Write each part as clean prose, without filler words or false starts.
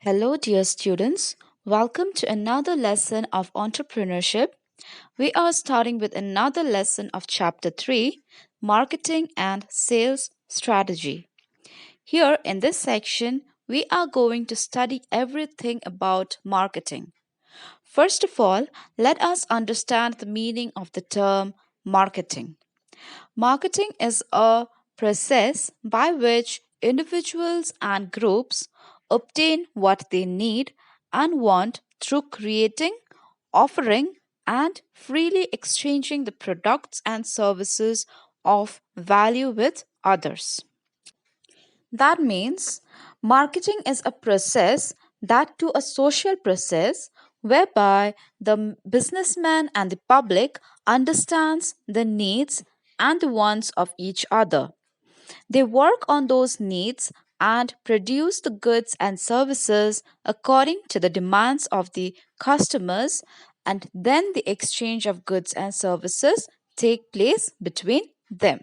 Hello, dear students. Welcome to another lesson of entrepreneurship. We are starting with another lesson of Chapter 3 Marketing and Sales Strategy. Here in this section, we are going to study everything about marketing. First of all, let us understand the meaning of the term marketing. Marketing is a process by which individuals and groups obtain what they need and want through creating, offering, and freely exchanging the products and services of value with others. That means marketing is a process that to a social process whereby the businessman and the public understands the needs and the wants of each other. They work on those needs and produce the goods and services according to the demands of the customers, and then the exchange of goods and services take place between them.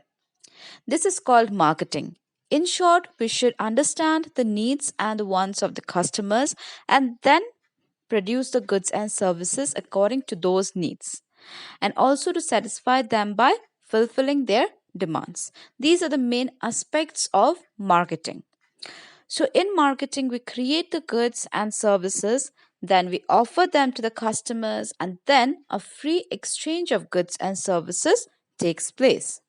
This is called marketing. In short, we should understand the needs and the wants of the customers and then produce the goods and services according to those needs, and also to satisfy them by fulfilling their demands. These are the main aspects of marketing. So, in marketing, we create the goods and services, then we offer them to the customers, and then a free exchange of goods and services takes place.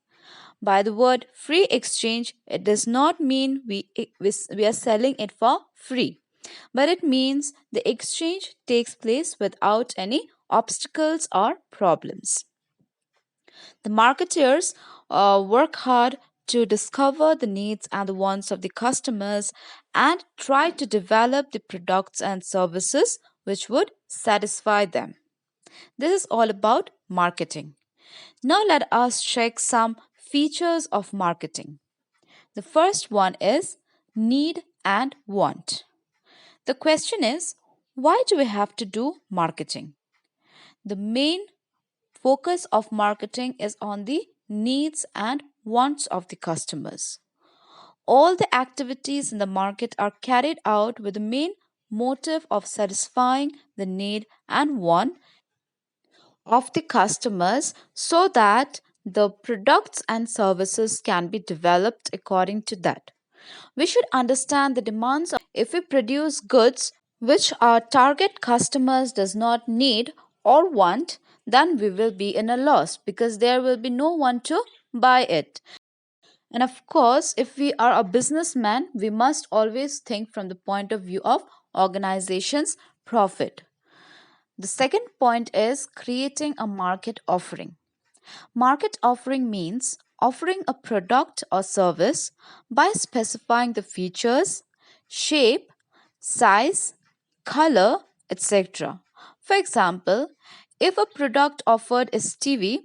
By the word free exchange, it does not mean we are selling it for free, but it means the exchange takes place without any obstacles or problems. The marketers work hard to discover the needs and the wants of the customers and try to develop the products and services which would satisfy them. This is all about marketing. Now, let us check some features of marketing. The first one is need and want. The question is, why do we have to do marketing? The main focus of marketing is on the needs and wants of the customers. All the activities in the market are carried out with the main motive of satisfying the need and want of the customers so that the products and services can be developed according to that. We should understand the demands if we produce goods which our target customers does not need or want, then we will be in a loss because there will be no one to buy it. And of course, if we are a businessman, we must always think from the point of view of organization's profit. The second point is creating a market offering. Market offering means offering a product or service by specifying the features, shape, size, color, etc. For example, if a product offered is TV,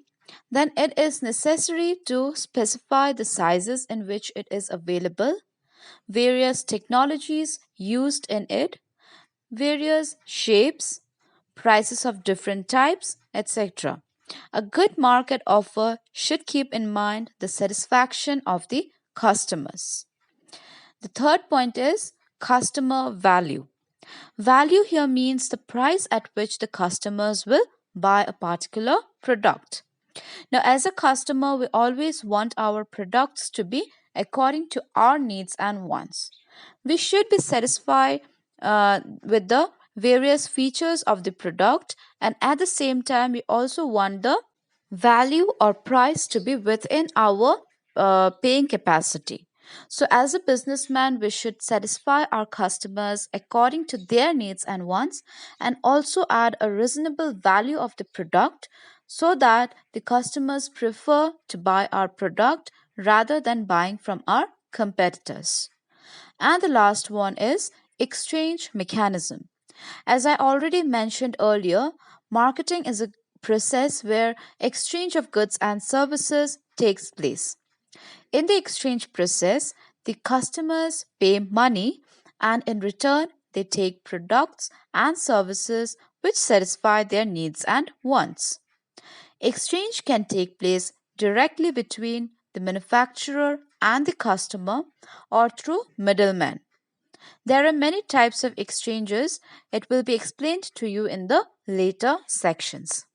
then it is necessary to specify the sizes in which it is available, various technologies used in it, various shapes, prices of different types, etc. A good market offer should keep in mind the satisfaction of the customers. The third point is customer value. Value here means the price at which the customers will buy a particular product. Now, as a customer, we always want our products to be according to our needs and wants. We should be satisfied with the various features of the product, and at the same time, we also want the value or price to be within our paying capacity. So, as a businessman, we should satisfy our customers according to their needs and wants and also add a reasonable value of the product so that the customers prefer to buy our product rather than buying from our competitors. And the last one is exchange mechanism. As I already mentioned earlier, marketing is a process where exchange of goods and services takes place. In the exchange process, the customers pay money and in return they take products and services which satisfy their needs and wants. Exchange can take place directly between the manufacturer and the customer or through middlemen. There are many types of exchanges. It will be explained to you in the later sections.